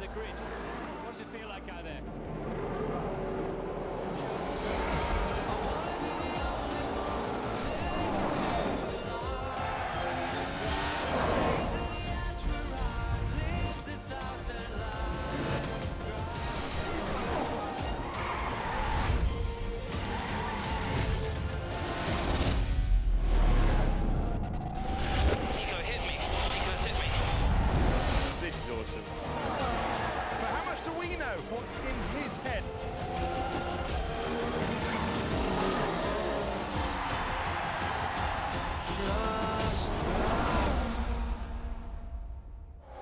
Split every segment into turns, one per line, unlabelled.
the grid. What's it feel like out there?
Awesome. But how much do we know what's in his head?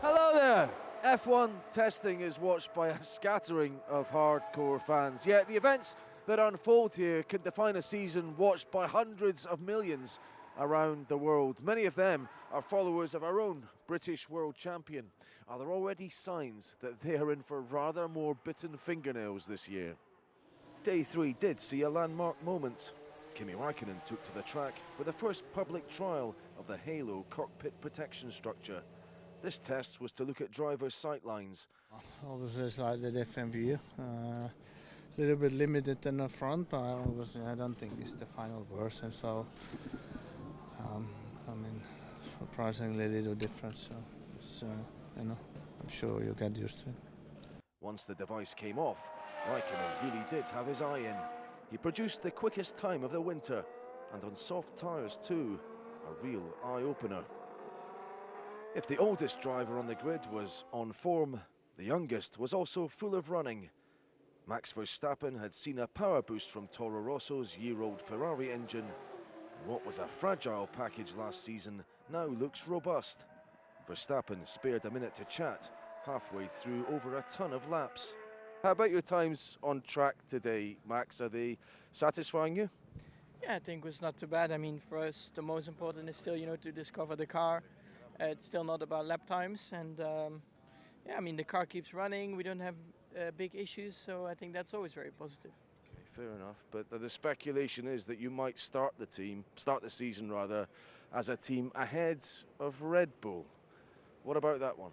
Hello there! F1 testing is watched by a scattering of hardcore fans, yet the events that unfold here can define a season watched by hundreds of millions around the world. Many of them are followers of our own British world champion. Are there already signs that they are in for rather more bitten fingernails this year? Day 3 did see a landmark moment. Kimi Räikkönen took to the track for the first public trial of the Halo cockpit protection structure. This test was to look at drivers' sightlines.
Obviously, a slightly different view. A little bit limited in the front, but obviously I don't think it's the final version. So, I mean, surprisingly little different. So, it's, you know, I'm sure you'll get used to it.
Once the device came off, Räikkönen really did have his eye in. He produced the quickest time of the winter, and on soft tyres too, a real eye-opener. If the oldest driver on the grid was on form, the youngest was also full of running. Max Verstappen had seen a power boost from Toro Rosso's year-old Ferrari engine. And what was a fragile package last season now looks robust. Verstappen spared a minute to chat, halfway through over a ton of laps. How about your times on track today, Max? Are they satisfying you?
Yeah, I think it was not too bad. I mean, for us, the most important is still, to discover the car. It's still not about lap times, and yeah, I mean, the car keeps running. We don't have big issues, so I think that's always very positive.
Okay, fair enough. But the speculation is that you might start the season rather, as a team ahead of Red Bull. What about that one?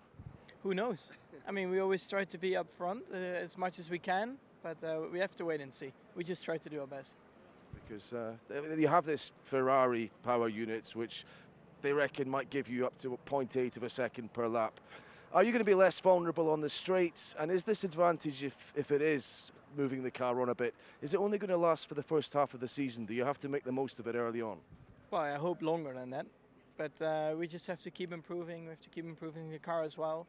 Who knows? I mean, we always try to be up front as much as we can, but we have to wait and see. We just try to do our best.
Because you have this Ferrari power units, which they reckon might give you up to 0.8 of a second per lap. Are you going to be less vulnerable on the straights? And is this advantage, if it is moving the car on a bit, is it only going to last for the first half of the season? Do you have to make the most of it early on?
Well, I hope longer than that. But we just have to keep improving. We have to keep improving the car as well.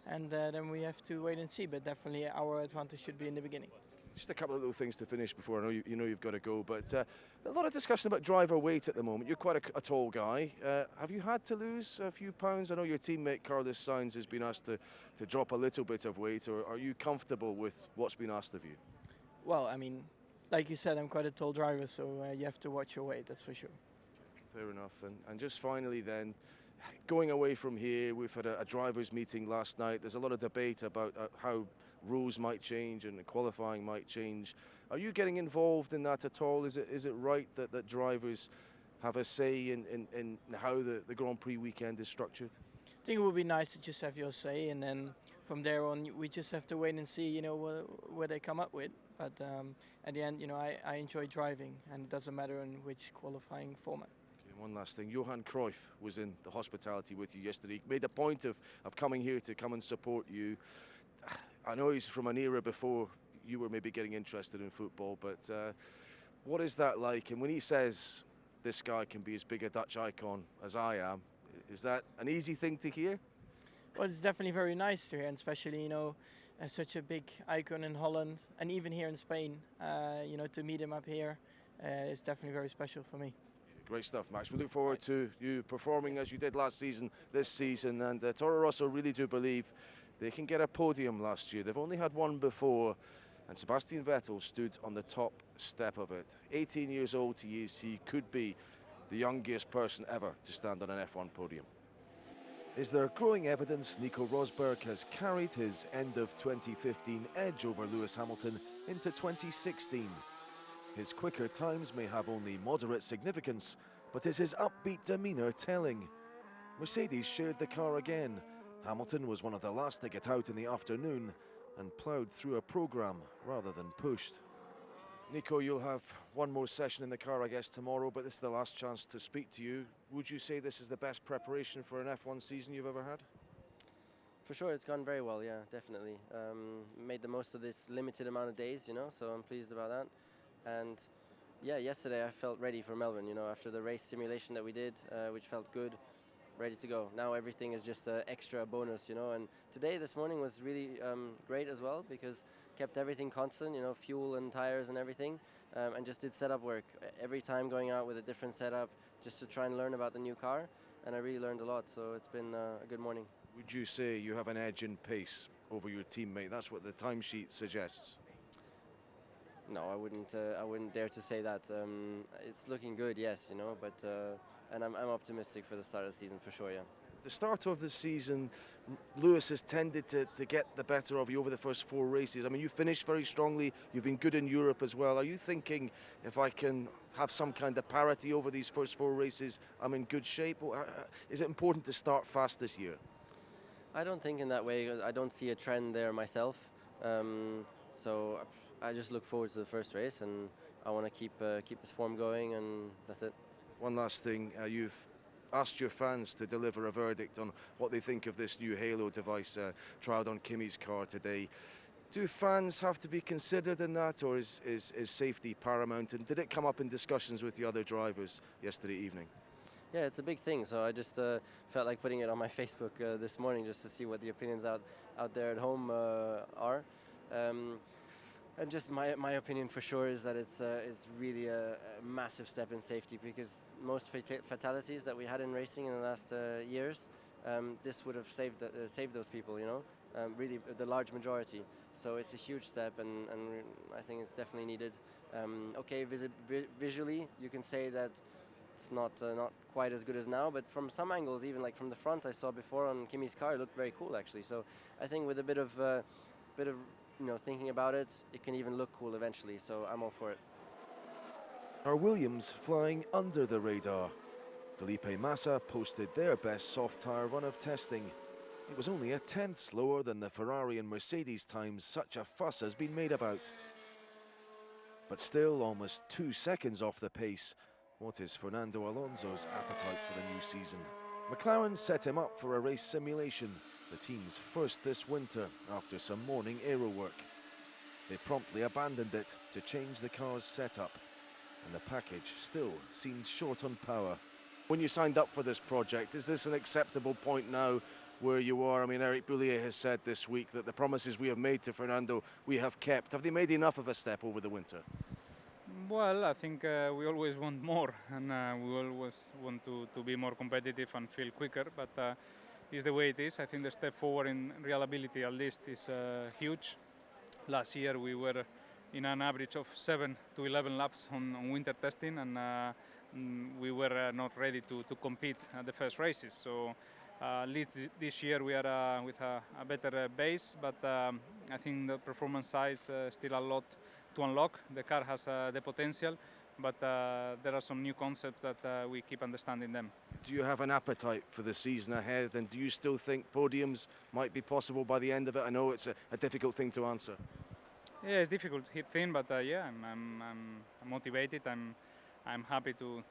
And then we have to wait and see. But definitely our advantage should be in the beginning.
Just a couple of little things to finish before I know you've got to go, but a lot of discussion about driver weight at the moment. You're quite a tall guy. Have you had to lose a few pounds? I know your teammate Carlos Sainz has been asked to drop a little bit of weight, or are you comfortable with what's been asked of you?
Well, I mean, like you said, I'm quite a tall driver, so you have to watch your weight, that's for sure.
Fair enough. And just finally then, going away from here, we've had a drivers' meeting last night. There's a lot of debate about how rules might change and qualifying might change. Are you getting involved in that at all? Is it right that drivers have a say in how the Grand Prix weekend is structured?
I think it would be nice to just have your say, and then from there on, we just have to wait and see, where they come up with. But at the end, I enjoy driving, and it doesn't matter in which qualifying format.
One last thing, Johan Cruyff was in the hospitality with you yesterday. He made a point of coming here to come and support you. I know he's from an era before you were maybe getting interested in football, but what is that like? And when he says this guy can be as big a Dutch icon as I am, is that an easy thing to hear?
Well, it's definitely very nice to hear, and especially, such a big icon in Holland, and even here in Spain, to meet him up here is definitely very special for me.
Great stuff, Max. We look forward to you performing as you did last season, this season. And Toro Rosso really do believe they can get a podium last year. They've only had one before, and Sebastian Vettel stood on the top step of it. 18 years old he is. He could be the youngest person ever to stand on an F1 podium. Is there growing evidence Nico Rosberg has carried his end of 2015 edge over Lewis Hamilton into 2016? His quicker times may have only moderate significance, but is his upbeat demeanour telling? Mercedes shared the car again, Hamilton was one of the last to get out in the afternoon and ploughed through a programme rather than pushed. Nico, you'll have one more session in the car, I guess, tomorrow, but this is the last chance to speak to you. Would you say this is the best preparation for an F1 season you've ever had?
For sure, it's gone very well, yeah, definitely. Made the most of this limited amount of days, you know, so I'm pleased about that. And yeah, yesterday I felt ready for Melbourne, you know, after the race simulation that we did, which felt good, ready to go. Now everything is just an extra bonus, you know, and today, this morning was really great as well, because kept everything constant, you know, fuel and tires and everything, and just did setup work. Every time going out with a different setup, just to try and learn about the new car, and I really learned a lot, so it's been a good morning.
Would you say you have an edge in pace over your teammate? That's what the timesheet suggests.
No, I wouldn't dare to say that. It's looking good, yes, you know, but and I'm optimistic for the start of the season for sure, yeah.
The start of the season, Lewis has tended to get the better of you over the first 4 races. I mean, you finished very strongly. You've been good in Europe as well. Are you thinking, if I can have some kind of parity over these first 4 races, I'm in good shape? Or is it important to start fast this year?
I don't think in that way. I don't see a trend there myself. So I just look forward to the first race, and I want to keep this form going, and that's it.
One last thing, you've asked your fans to deliver a verdict on what they think of this new Halo device trialled on Kimi's car today. Do fans have to be considered in that, or is safety paramount? And did it come up in discussions with the other drivers yesterday evening?
Yeah, it's a big thing, so I just felt like putting it on my Facebook this morning just to see what the opinions out there at home are. And just my opinion for sure is that it's really a massive step in safety, because most fatalities that we had in racing in the last years, this would have saved those people, you know, really the large majority. So it's a huge step, and I think it's definitely needed. Okay, visually you can say that it's not quite as good as now, but from some angles, even like from the front I saw before on Kimi's car, it looked very cool actually. So I think with a bit of you know, thinking about it, it can even look cool eventually, so I'm all for it.
Are Williams flying under the radar? Felipe Massa posted their best soft tyre run of testing. It was only a tenth slower than the Ferrari and Mercedes times such a fuss has been made about. But still almost 2 seconds off the pace. What is Fernando Alonso's appetite for the new season? McLaren set him up for a race simulation, the team's first this winter after some morning aero work. They promptly abandoned it to change the car's setup, and the package still seemed short on power. When you signed up for this project, is this an acceptable point now where you are? I mean, Eric Boullier has said this week that the promises we have made to Fernando, we have kept. Have they made enough of a step over the winter?
Well, I think we always want more, and we always want to be more competitive and feel quicker, but it's the way it is. I think the step forward in reliability at least is huge. Last year we were in an average of 7 to 11 laps on winter testing, and we were not ready to compete at the first races. So at least this year we are with a better base, but I think the performance side is still a lot to unlock. The car has the potential, but there are some new concepts that we keep understanding them.
Do you have an appetite for the season ahead, and do you still think podiums might be possible by the end of it? I know it's a difficult thing to answer.
Yeah, it's difficult to hit thin, but yeah, I'm motivated. I'm happy to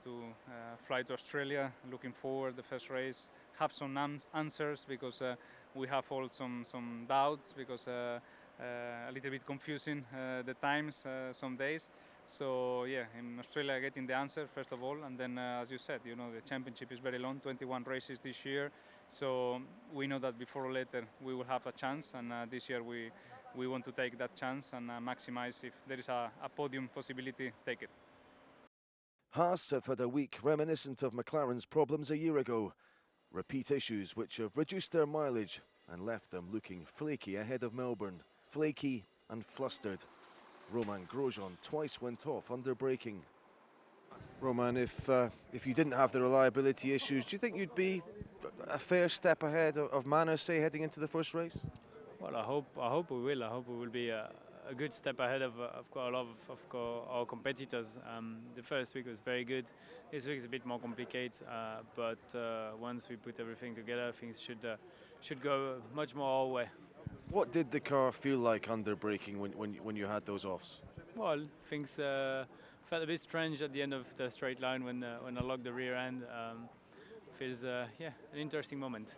fly to Australia. Looking forward the first race. Have some answers, because we have all some doubts, because a little bit confusing the times some days. So yeah, in Australia getting the answer first of all, and then as you said, you know, the championship is very long, 21 races this year. So we know that before or later we will have a chance, and this year we want to take that chance and maximize. If there is a podium possibility, take it.
Haas have had a week reminiscent of McLaren's problems a year ago. Repeat issues which have reduced their mileage and left them looking flaky ahead of Melbourne. Flaky and flustered. Romain Grosjean twice went off under braking. Romain, if you didn't have the reliability issues, do you think you'd be a fair step ahead of Manor, say, heading into the first race?
Well, I hope we will. I hope we will be a good step ahead of quite a lot of our competitors. The first week was very good. This week is a bit more complicated, but once we put everything together, things should go much more our way.
What did the car feel like under braking when you had those offs?
Well, things felt a bit strange at the end of the straight line when I locked the rear end. Feels yeah, an interesting moment.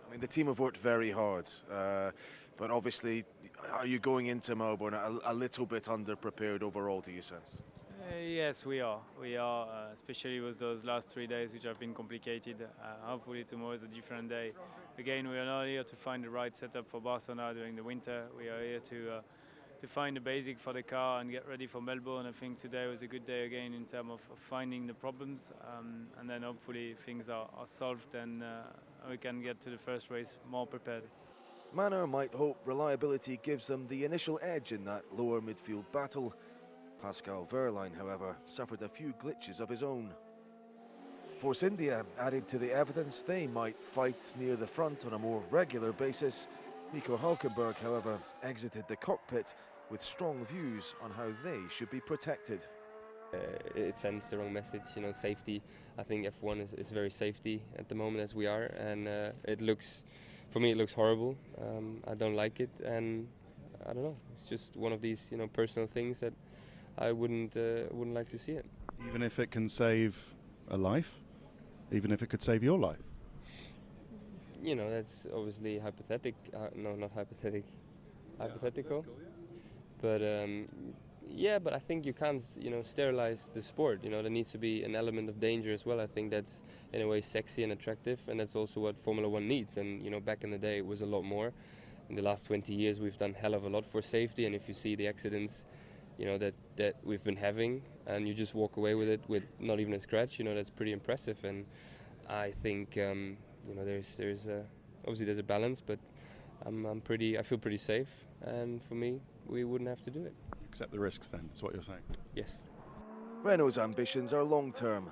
I mean, the team have worked very hard, but obviously, are you going into Melbourne a little bit underprepared overall, do you sense?
Yes, we are. We are, especially with those last 3 days, which have been complicated. Hopefully tomorrow is a different day. Again, we are not here to find the right setup for Barcelona during the winter. We are here to find the basic for the car and get ready for Melbourne. I think today was a good day again in terms of finding the problems, and then hopefully things are solved and we can get to the first race more prepared.
Manor might hope reliability gives them the initial edge in that lower midfield battle. Pascal Wehrlein, however, suffered a few glitches of his own. Force India added to the evidence they might fight near the front on a more regular basis. Nico Hülkenberg, however, exited the cockpit with strong views on how they should be protected.
It sends the wrong message, you know, safety. I think F1 is very safety at the moment as we are, and for me it looks horrible. I don't like it, and I don't know, it's just one of these, you know, personal things that I wouldn't like to see it.
Even if it can save a life? Even if it could save your life?
You know, that's obviously no, not hypothetical. Hypothetical. But yeah, but I think you can't, you know, sterilize the sport. You know, there needs to be an element of danger as well. I think that's in a way sexy and attractive, and that's also what Formula 1 needs. And you know, back in the day it was a lot more. In the last 20 years we've done hell of a lot for safety, and if you see the accidents, you know, that we've been having, and you just walk away with it with not even a scratch, you know, that's pretty impressive. And I think you know, there's obviously there's a balance, but I feel pretty safe, and for me, we wouldn't have to do it.
Accept the risks then, that's what you're saying?
Yes.
Renault's ambitions are long-term.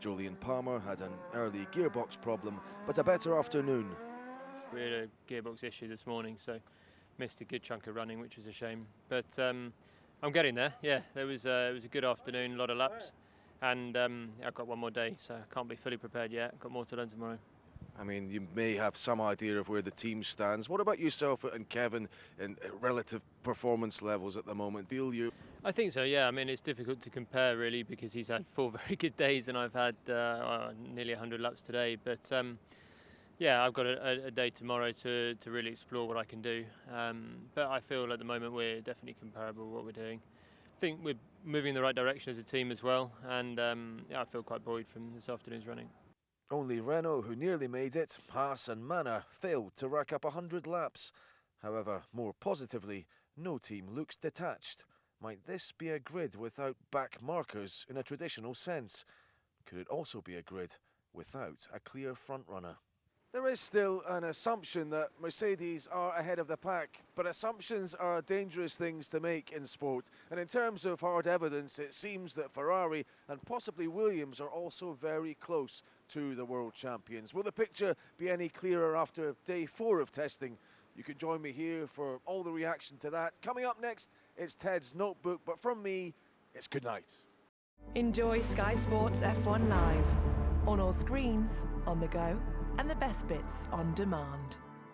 Julian Palmer had an early gearbox problem, but a better afternoon.
We had a gearbox issue this morning, so missed a good chunk of running, which was a shame. But I'm getting there. Yeah, it was a good afternoon, a lot of laps, and I've got one more day, so I can't be fully prepared yet. Got more to learn tomorrow.
I mean, you may have some idea of where the team stands. What about yourself and Kevin in relative performance levels at the moment? Feel you?
I think so, yeah. I mean, it's difficult to compare, really, because he's had 4 very good days and I've had nearly 100 laps today. But yeah, I've got a day tomorrow to really explore what I can do. But I feel at the moment we're definitely comparable with what we're doing. I think we're moving in the right direction as a team as well, and yeah, I feel quite buoyed from this afternoon's running.
Only Renault, who nearly made it, Haas and Manor failed to rack up 100 laps. However, more positively, no team looks detached. Might this be a grid without back markers in a traditional sense? Could it also be a grid without a clear frontrunner? There is still an assumption that Mercedes are ahead of the pack, but assumptions are dangerous things to make in sport. And in terms of hard evidence, it seems that Ferrari and possibly Williams are also very close to the world champions. Will the picture be any clearer after day 4 of testing? You can join me here for all the reaction to that. Coming up next, it's Ted's Notebook, but from me, it's good night.
Enjoy Sky Sports F1 Live on all screens, on the go, and the best bits on demand.